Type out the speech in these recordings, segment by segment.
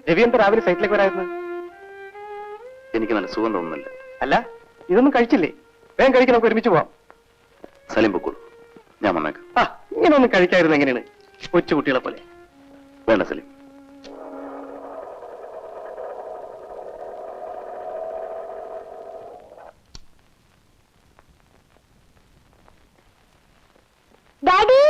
രവി എന്താ രാവിലെ സൈറ്റിലേക്ക് വരായിരുന്നു? എനിക്ക് നല്ല സുഖം തോന്നുന്നില്ല. അല്ല, ഇതൊന്നും കഴിച്ചില്ലേ? വേഗം കഴിക്കാൻ, നമുക്ക് ഒരുമിച്ച് പോവാം. സലീം പൊക്കോളൂ, ഞാൻ വന്നേക്കാം. ഇങ്ങനെ ഒന്നും കഴിക്കായിരുന്നു എങ്ങനെയാണ്? കൊച്ചുകുട്ടികളെ പോലെ. വേണ്ട സലീം. ഡാഡി,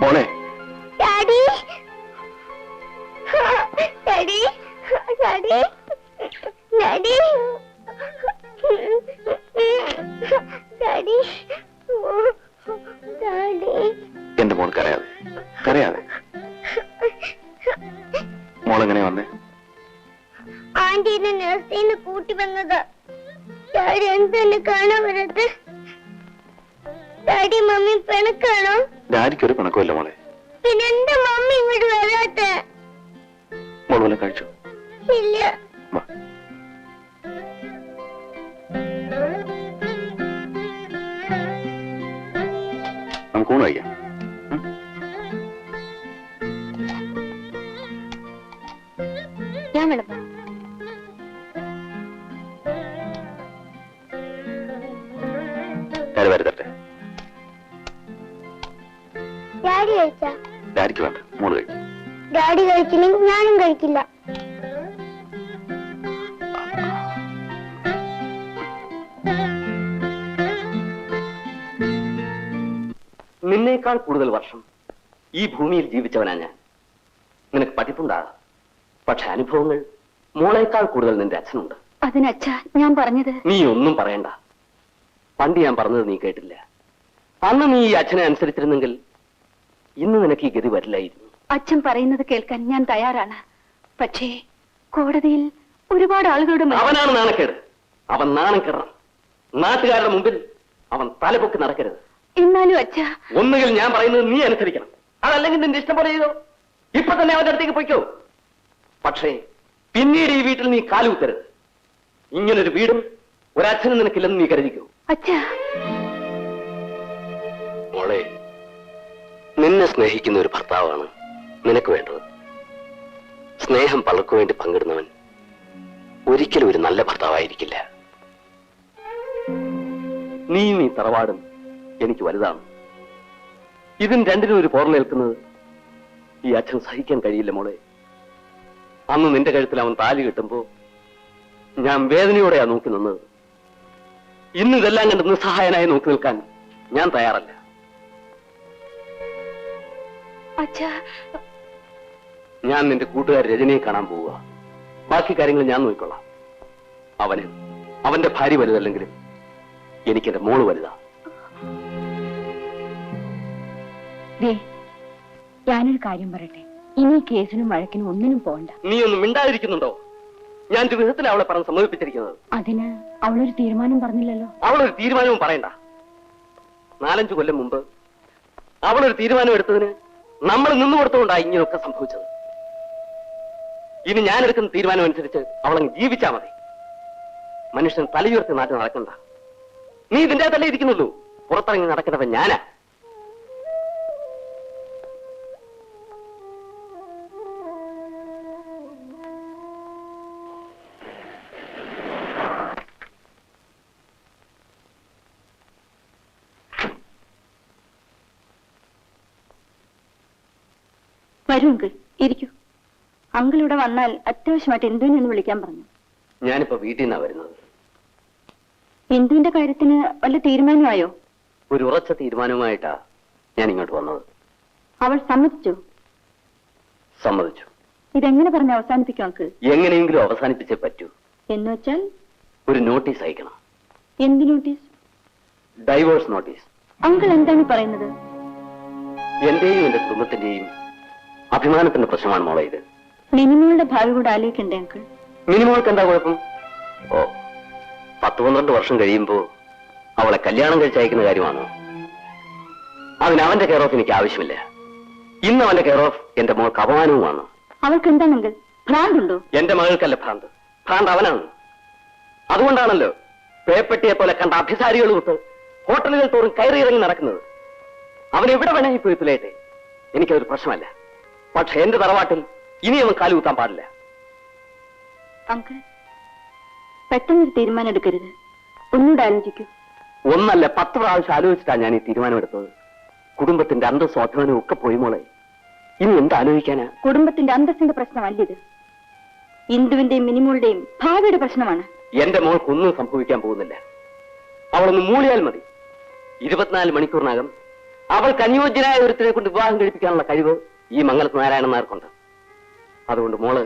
മോളെ, daddy, daddy, daddy, daddy, daddy, daddy. എന്റെ മോൾ കരയാതെ, കരയാതെ. മോളെങ്ങനെയാ വന്നേ? ആന്റീനെ നഴ്സിന്ന് കൂട്ടി വന്നത്. ഡാഡി എന്തെന്നെ കാണാൻ വരത്? Daddy mummy പിണക്കാണോ? ഡാഡിക്കൊരു പിണക്കമില്ല മോളെ. പിന്നെ എന്താ മമ്മി ഇങ്ങോട്ട് വരാത്ത? മോൾ വല്ല കഴിച്ചു? ഇല്ല. വാ. നമുക്ക് ഊണ് കഴിക്കാം. ഞാൻ വിളമ്പാം. ഡാഡി വരുതട്ടെ. ഡാഡി കഴിച്ചാ? ഡാഡിക്ക് വേണ്ട, മോള് കഴിക്കും. ഡാഡി കഴിച്ചില്ലെങ്കിൽ ഞാനും കഴിക്കില്ല. നിന്നേക്കാൾ കൂടുതൽ വർഷം ഈ ഭൂമിയിൽ ജീവിച്ചവനാ ഞാൻ. നിനക്ക് പഠിപ്പുണ്ടാകാം, പക്ഷെ അനുഭവങ്ങൾ മോളേക്കാൾ കൂടുതൽ നിന്റെ അച്ഛനുണ്ട്. അതിനച്ഛാ ഞാൻ പറഞ്ഞത്. നീ ഒന്നും പറയണ്ട. പണ്ട് ഞാൻ പറഞ്ഞത് നീ കേട്ടില്ല. അന്ന് നീ ഈ അച്ഛനെ അനുസരിച്ചിരുന്നെങ്കിൽ ഇന്ന് നിനക്ക് ഈ ഗതി വരില്ലായിരുന്നു. അച്ഛൻ പറയുന്നത് കേൾക്കാൻ ഞാൻ തയ്യാറാണ്. പക്ഷേ കോടതിയിൽ ഒരുപാട് ആളുകളുടെ അവനാണ് നാണക്കേട്. അവൻ നാണം കെടണം. നാട്ടുകാരുടെ മുമ്പിൽ അവൻ തലപൊക്കി നടക്കരുത്. എന്നാലും അച്ഛാ, ഒന്നുകിൽ ഞാൻ പറയുന്നത് നീ അനുസരിക്കണം, അതല്ലെങ്കിൽ നിന്റെ ഇഷ്ടം പോലെ ചെയ്തോ. ഇപ്പൊ തന്നെ അവന്റെ അടുത്തേക്ക് പൊയ്ക്കോ. പക്ഷേ പിന്നീട് ഈ വീട്ടിൽ നീ കാലുകുത്തരുത്. ഇങ്ങനൊരു വീടും ഒരച്ഛനും നിനക്കില്ലെന്ന് നീ കരുതിക്കോ. അച്ഛാ. മോളെ, നിന്നെ സ്നേഹിക്കുന്ന ഒരു ഭർത്താവാണ് നിനക്ക് വേണ്ടത്. സ്നേഹം പലർക്കു വേണ്ടി പങ്കിടുന്നവൻ ഒരിക്കലും ഒരു നല്ല ഭർത്താവായിരിക്കില്ല. നീ തറവാടും എനിക്ക് വലുതാണ്. ഇതിന് രണ്ടിനും ഒരു പോറലേൽക്കുന്നത് ഈ അച്ഛൻ സഹിക്കാൻ കഴിയില്ല മോളെ. അന്ന് നിന്റെ കഴുത്തിൽ അവൻ താലി കിട്ടുമ്പോ ഞാൻ വേദനയോടെയാ നോക്കി നിന്നത്. ഇന്ന് ഇതെല്ലാം കണ്ട് നിസ്സഹായനായി നോക്കി നിൽക്കാൻ ഞാൻ തയ്യാറല്ല. അച്ഛാ, ഞാൻ നിന്റെ കൂട്ടുകാർ രജനിയെ കാണാൻ പോവുക. ബാക്കി കാര്യങ്ങൾ ഞാൻ നോക്കിക്കൊള്ളാം. അവന്റെ ഭാര്യ വലുതല്ലെങ്കിലും എനിക്കെന്റെ മോള് വലുതാ. ഞാനൊരു കാര്യം പറയട്ടെ. ഇനി കേസിനും വഴക്കിനും ഒന്നിനും പോകണ്ട. നീ ഒന്നും മിണ്ടാതിരിക്കുന്നുണ്ടോ? ഞാൻ ഒരു വിധത്തിൽ അവളെ പറഞ്ഞ് സമ്മതിപ്പിച്ചിരിക്കുന്നത്. അതിന് അവളൊരു തീരുമാനം പറഞ്ഞില്ലല്ലോ. അവളൊരു തീരുമാനവും പറയണ്ട. 4-5 കൊല്ലം മുമ്പ് അവളൊരു തീരുമാനം എടുത്തതിന് നമ്മൾ നിന്നുകൊടുത്തുകൊണ്ടാണ് ഇങ്ങനെയൊക്കെ സംഭവിച്ചത്. ഇനി ഞാൻ എടുക്കുന്ന തീരുമാനം അനുസരിച്ച് അവളങ്ങ് ജീവിച്ചാ മതി. മനുഷ്യൻ തലയുയർത്തി നാട്ടിൽ നടക്കണ്ട. നീ ഇതിന്റെ തലേ ഇരിക്കുന്നുള്ളൂ. പുറത്തിറങ്ങി നടക്കേണ്ടവൻ ഞാനാ. വരൂ അങ്കിൾ, ഇരിക്കൂ. അങ്കിൾ ഇവിടെ വന്നാൽ അത്യാവശ്യമായിട്ട് എന്തുവിനെന്ന് വിളിക്കാൻ പറഞ്ഞു. ഞാനിപ്പോ വീട്ടിൽ നിന്നാ വരുന്നത്. എന്തുവിന്റെ കാര്യത്തിന് വല്ല തീരുമാനമായോ? ഒരു ഉറച്ച തീരുമാനവുമായിട്ടാ ഞാൻ ഇങ്ങോട്ട് വന്നത്. അവൾ സമ്മതിച്ചു? സമ്മതിച്ചു. ഇതെങ്ങനെ പറഞ്ഞ് അവസാനിപ്പിക്കും അങ്കിൾ? എങ്ങനെയെങ്കിലും അവസാനിപ്പിച്ചേ പറ്റൂ. എന്ന് വെച്ചാൽ ഒരു നോട്ടീസ് അയക്കണം. എന്ത് നോട്ടീസ്? Divorce notice. അങ്കിൾ എന്താണ് പറയുന്നത്? എന്റെയും എന്റെ കുടുംബത്തിന്റെയും അഭിമാനത്തിന്റെ പ്രശ്നമാണ് മോളെ ഇത്. മിനിമോളുടെ ഭാവി കൂടെ ആലോചിക്കണ്ടേ അങ്കിൾ? മിനിമോൾക്ക് എന്താ കുഴപ്പം? 10-12 വർഷം കഴിയുമ്പോ അവളെ കല്യാണം കഴിച്ചയക്കുന്ന കാര്യമാണോ? അതിന് അവന്റെ കെയർ ഓഫ് എനിക്ക് ആവശ്യമില്ല. ഇന്ന് അവന്റെ കെയർ ഓഫ് എന്റെ മോൾക്ക് അപമാനവുമാണ്. അവൾക്ക് എന്താണെങ്കിൽ ഭ്രാന്തുണ്ടോ? എന്റെ മകൾക്കല്ല ഭ്രാന്ത്. ഭ്രാന്ത് അവനാണ്. അതുകൊണ്ടാണല്ലോ പേപ്പെട്ടിയെ പോലെ കണ്ട അഭിസാരികൾ വിട്ട് ഹോട്ടലുകൾ തോറും കയറിയിറങ്ങി നടക്കുന്നത്. അവൻ എവിടെ വേണമെങ്കിൽ പോയി തുലയട്ടെ, എനിക്കതൊരു പ്രശ്നമല്ല. പക്ഷെ എന്റെ തറവാട്ടിൽ ഇനി അവൻ കാലുകുത്താൻ പാടില്ല. അങ്കിൾ, പെട്ടെന്നൊരു തീരുമാനം എടുക്കരുത്. ഒന്നുകൂടെ ആലോചിക്കൂ. ഒന്നല്ല 10 പ്രാവശ്യം ആലോചിച്ചിട്ടാണ് ഞാൻ ഈ തീരുമാനമെടുത്തത്. കുടുംബത്തിന്റെ അന്തസ്വാധ്വാനവും ഒക്കെ പോയി മോളെ. ഇനി എന്താലോചിക്കാനാ? കുടുംബത്തിന്റെ അന്തസ്സിന്റെ പ്രശ്നമല്ലിത്. ഇന്ദുവിന്റെയും മിനിമോളുടെയും ഭാവിയുടെ പ്രശ്നമാണ്. എന്റെ മോൾക്കൊന്നും സംഭവിക്കാൻ പോകുന്നില്ല. അവളൊന്ന് മൂളിയാൽ മതി. 24 മണിക്കൂറിനകം അവൾക്ക് അനുയോജ്യനായ ഒരുത്തിനെ കൊണ്ട് വിവാഹം കഴിപ്പിക്കാനുള്ള കഴിവ് ഈ മംഗലത്ത് നാരായണൻ നായർക്കുണ്ട്. അതുകൊണ്ട് മോള്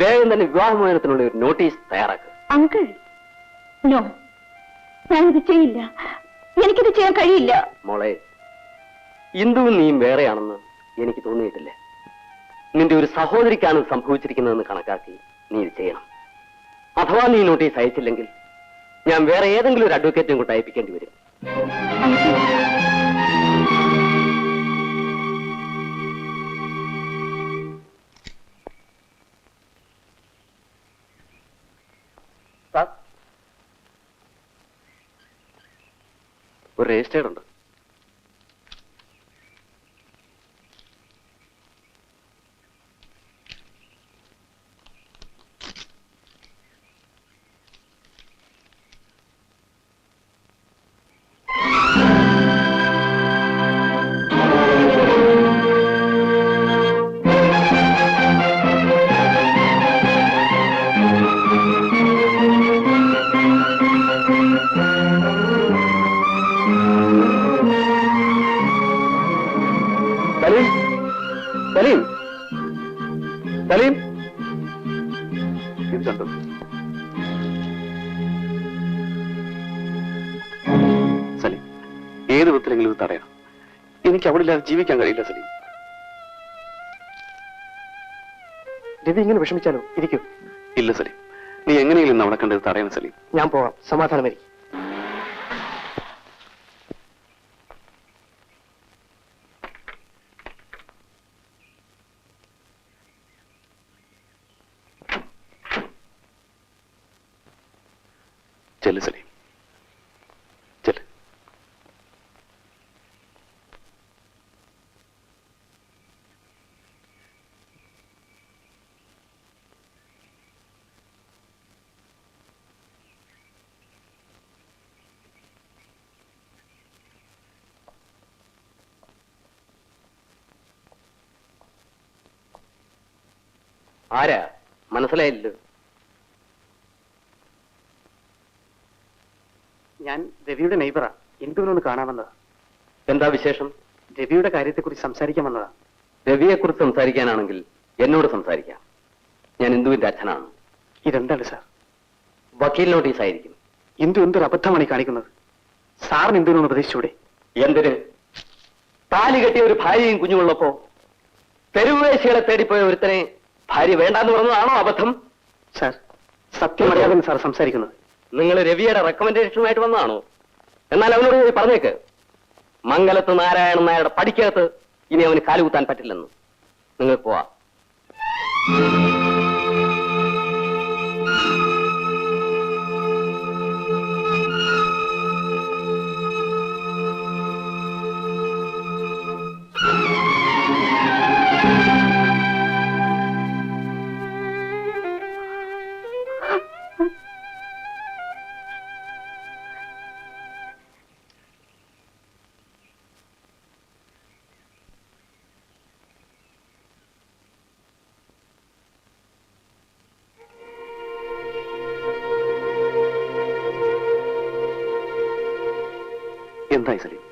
വേഗം തന്നെ വിവാഹമോചനത്തിനുള്ള ഒരു നോട്ടീസ് തയ്യാറാക്കുക. അങ്കിൾ, നോ, ഞാനിത് ചെയ്യില്ല. എനിക്കിത് ചെയ്യാൻ കഴിയില്ല. മോളെ, ഇന്ദുവും നീയും വേറെയാണെന്ന് എനിക്ക് തോന്നിയിട്ടില്ല. നിന്റെ ഒരു സഹോദരിക്കാണ് സംഭവിച്ചിരിക്കുന്നതെന്ന് കണക്കാക്കി നീ ഇത് ചെയ്യണം. അഥവാ നീ നോട്ടീസ് അയച്ചില്ലെങ്കിൽ ഞാൻ വേറെ ഏതെങ്കിലും ഒരു അഡ്വക്കേറ്റിനെ കൊണ്ട് അയപ്പിക്കേണ്ടി വരും. ഒരു രജിസ്റ്റേർഡ് ഉണ്ട്. സലീം, സലീം, ഇത് കണ്ടു. സലീം, ഏത് വിധത്തിലെങ്കിലും ഇത് തടയണം. എനിക്ക് അവിടെ ഇല്ലാതെ ജീവിക്കാൻ കഴിയില്ല സലീം. രവി ഇങ്ങനെ വിഷമിച്ചാലോ? ഇരിക്കൂ. ഇല്ല സലീം, നീ എങ്ങനെയെങ്കിലും നമ്മളെ കണ്ടത് തടയണം സലീം. ഞാൻ പോവാം. സമാധാനമായിരിക്കും. ചെല്ലു സലീം, ചെല്ലു. ആരാ? മനസ്സിലായില്ലല്ലോ. ഞാൻ രവിയുടെ നെയ്ബറാ. ഇന്ദുവിനൊന്ന് കാണാമെന്നതാ. എന്താ വിശേഷം? രവിയുടെ കാര്യത്തെക്കുറിച്ച് സംസാരിക്കാൻ വന്നതാ. രവിയെക്കുറിച്ച് സംസാരിക്കാനാണെങ്കിൽ എന്നോട് സംസാരിക്കാം. ഞാൻ ഇന്ദുവിന്റെ അച്ഛനാണ്. ഇതെന്താണ് സാർ? വക്കീൽ നോട്ടീസ് ആയിരിക്കും. ഇന്ദു എന്തൊരു അബദ്ധമാണ് ഈ കാണിക്കുന്നത്. സാറിന് ഇന്ദുവിനൊന്ന് ഉപദേശിച്ചൂടെ? എന്തിന്? താലി കെട്ടിയ ഒരു ഭാര്യയും കുഞ്ഞുമുള്ളപ്പോ തെരുവുവേശികളെ തേടിപ്പോയ ഒരുത്തനെ ഭാര്യ വേണ്ടാന്ന് പറഞ്ഞതാണോ അബദ്ധം? സാർ, സത്യമറിയാതെ സാർ സംസാരിക്കുന്നത്. നിങ്ങൾ രവിയുടെ റെക്കമെൻഡേഷനുമായിട്ട് വന്നതാണോ? എന്നാൽ അവനോട് പോയി പറഞ്ഞേക്ക്, മംഗലത്ത് നാരായണൻ നായരുടെ പടിക്കകത്ത് ഇനി അവന് കാലുകുത്താൻ പറ്റില്ലെന്ന്. നിങ്ങൾ പോവാ. എന്തായി Salim?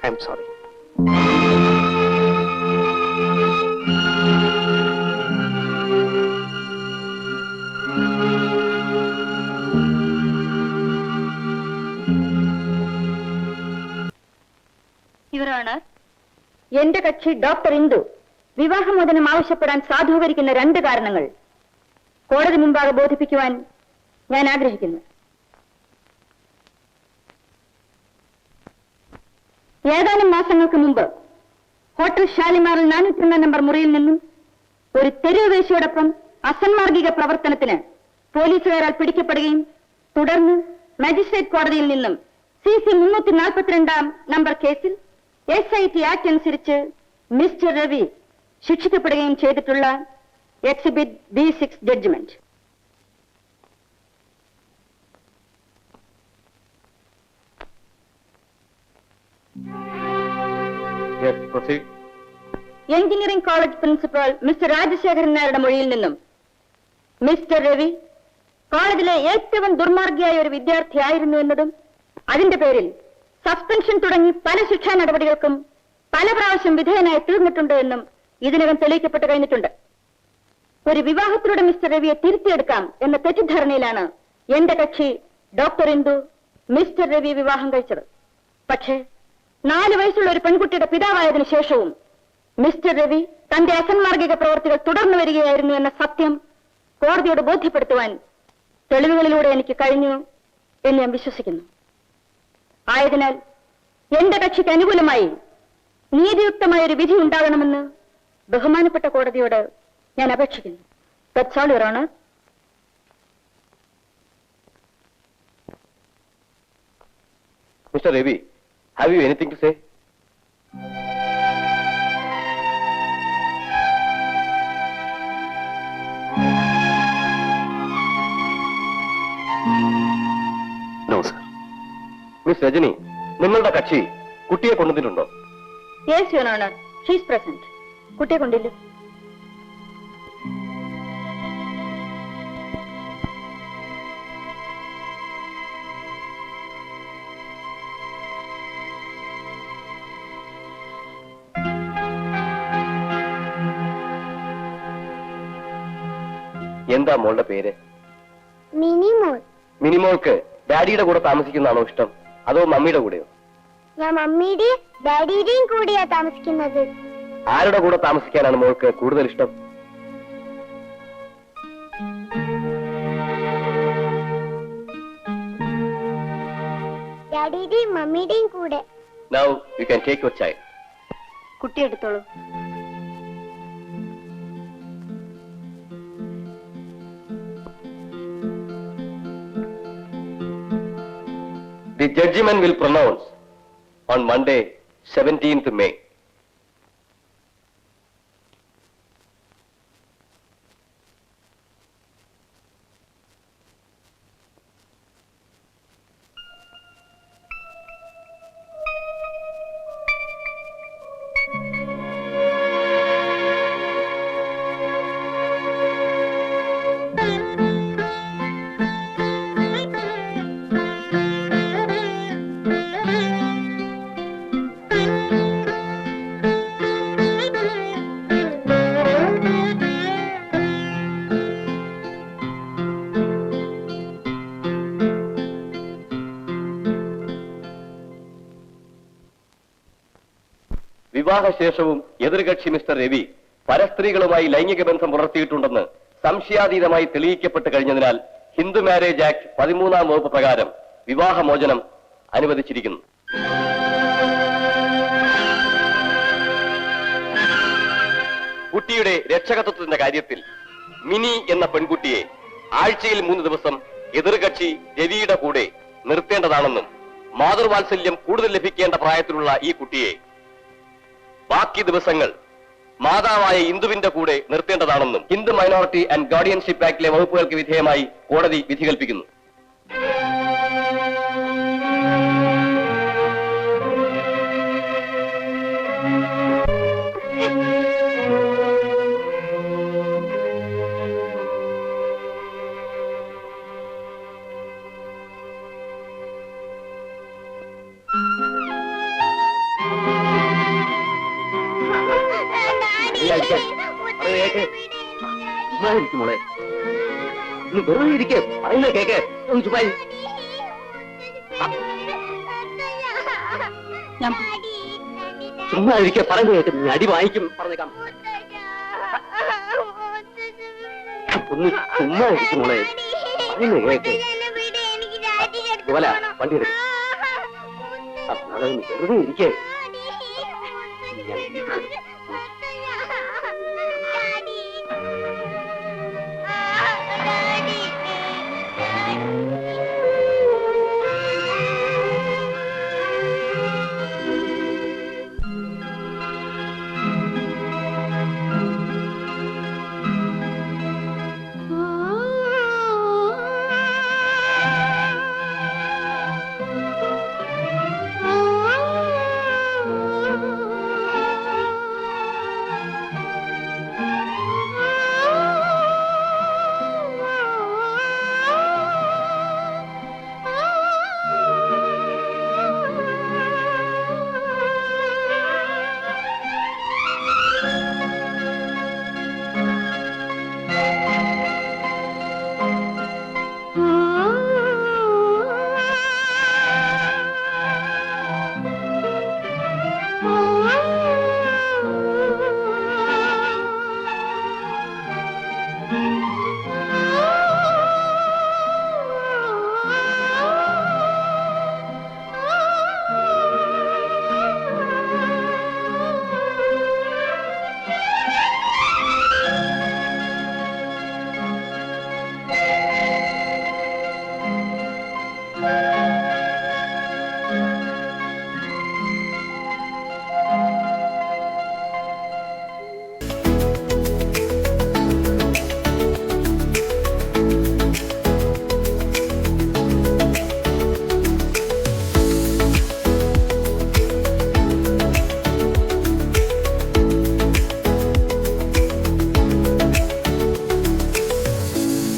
I am sorry. Your honour, എന്റെ കക്ഷി ഡോക്ടർ ഇന്ദു വിവാഹമോചനം ആവശ്യപ്പെടാൻ സാധൂകരിക്കുന്ന 2 കാരണങ്ങൾ കോടതി മുമ്പാകെ ബോധിപ്പിക്കുവാൻ ഞാൻ ആഗ്രഹിക്കുന്നു. ഏതാനും മാസങ്ങൾക്ക് മുമ്പ് ഹോട്ടൽ ഷാലിമാറിൽ 401 നമ്പർ മുറിയിൽ നിന്നും ഒരു തെരുവുവേശിയോടൊപ്പം അസന്മാർഗിക പ്രവർത്തനത്തിന് പോലീസുകാരാൽ പിടിക്കപ്പെടുകയും തുടർന്ന് മജിസ്ട്രേറ്റ് കോടതിയിൽ നിന്നും CC 342 നമ്പർ കേസിൽ SIT ആക്ട് അനുസരിച്ച് മിസ്റ്റർ രവി ശിക്ഷിക്കപ്പെടുകയും ചെയ്തിട്ടുള്ള exhibit B6 judgment. Engineering college principal mister Rajasekharan നായരുടെ മൊഴിയിൽ നിന്നും മിസ്റ്റർ രവി കോളേജിലെ ഏറ്റവും ദുർമാർഗിയായ ഒരു വിദ്യാർത്ഥിയായിരുന്നു എന്നതും അതിന്റെ പേരിൽ സസ്പെൻഷൻ തുടങ്ങി പല ശിക്ഷാ നടപടികൾക്കും പല പ്രാവശ്യം വിധേയനായി തീർന്നിട്ടുണ്ട് എന്നും ഇതിനകം തെളിയിക്കപ്പെട്ട് കഴിഞ്ഞിട്ടുണ്ട്. ഒരു വിവാഹത്തിലൂടെ മിസ്റ്റർ രവിയെ തിരുത്തിയെടുക്കാം എന്ന തെറ്റിദ്ധാരണയിലാണ് എന്റെ കക്ഷി ഡോക്ടർ ഇന്ദു മിസ്റ്റർ രവി വിവാഹം കഴിച്ചത്. പക്ഷേ 4 വയസ്സുള്ള ഒരു പെൺകുട്ടിയുടെ പിതാവായതിനു ശേഷവും മിസ്റ്റർ രവി തന്റെ അസന്മാർഗിക പ്രവർത്തികൾ തുടർന്നു വരികയായിരുന്നു എന്ന സത്യം കോടതിയോട് ബോധ്യപ്പെടുത്തുവാൻ തെളിവുകളിലൂടെ എനിക്ക് കഴിഞ്ഞു എന്ന് ഞാൻ വിശ്വസിക്കുന്നു. ആയതിനാൽ എന്റെ കക്ഷിക്ക് അനുകൂലമായി നീതിയുക്തമായ ഒരു വിധി ഉണ്ടാകണമെന്ന് ബഹുമാനപ്പെട്ട കോടതിയോട് ഞാൻ അപേക്ഷിക്കുന്നു. That's all, Your Honor. Mr. Ravi, have you anything to say? No sir. Miss Rajani, നിങ്ങളുടെ കക്ഷി കുട്ടിയെ കൊണ്ടുവന്നിട്ടുണ്ടോ? Yes, Your Honor. She is present. കുട്ടിയെ കൊണ്ടില്ല. എന്താ മോളുടെ പേര്? മിനിമോൾ. മിനിമോൾക്ക് ഡാഡിയുടെ കൂടെ താമസിക്കുന്നതാണോ ഇഷ്ടം, അതോ മമ്മിയുടെ കൂടെയോ? ഞാൻ മമ്മിയുടെയും ഡാഡിയുടെയും കൂടെയാ താമസിക്കുന്നത്. ആരുടെ കൂടെ താമസിക്കാനാണ് മോൾക്ക് കൂടുതൽ ഇഷ്ടം? ഡാഡിയുടെയും മമ്മിയുടെയും കൂടെ. Now you can take your child. കുട്ടി എടുത്തോളൂ. The judgment will pronounce on Monday, 17th May. വിവാഹശേഷവും എതിർകക്ഷി മിസ്റ്റർ രവി പരസ്ത്രീകളുമായി ലൈംഗിക ബന്ധം പുലർത്തിയിട്ടുണ്ടെന്ന് സംശയാതീതമായി തെളിയിക്കപ്പെട്ട് കഴിഞ്ഞതിനാൽ ഹിന്ദു മാരേജ് ആക്ട് 13-ാം വകുപ്പ് പ്രകാരം വിവാഹമോചനം അനുവദിച്ചിരിക്കുന്നു. കുട്ടിയുടെ രക്ഷകത്വത്തിന്റെ കാര്യത്തിൽ മിനി എന്ന പെൺകുട്ടിയെ ആഴ്ചയിൽ 3 ദിവസം എതിർകക്ഷി രവിയുടെ കൂടെ നിർത്തേണ്ടതാണെന്നും മാതൃവാത്സല്യം കൂടുതൽ ലഭിക്കേണ്ട പ്രായത്തിലുള്ള ഈ കുട്ടിയെ ബാക്കി ദിവസങ്ങൾ മാതാവായ ഇന്ദുവിന്റെ കൂടെ നിർത്തേണ്ടതാണെന്നും ഹിന്ദു മൈനോറിറ്റി ആൻഡ് ഗാർഡിയൻഷിപ്പ് ആക്ടിലെ വകുപ്പുകൾക്ക് വിധേയമായി കോടതി വിധി കൽപ്പിക്കുന്നു. മോളെ വെറുതെ ഇരിക്കേ, പറയുന്ന കേക്ക് ഒന്ന് ചുമ്മാരി. ചുമ്മാ ഇരിക്കെ, പറയുന്ന കേക്ക്, നീ അടി വാങ്ങിക്കും. പറഞ്ഞേക്കാം, ഒന്ന് ചുമ്മാ ഇരിക്കും മോളെ, പറയുന്ന കേക്ക്. വണ്ടി എടുക്കും, വെറുതെ ഇരിക്കേ.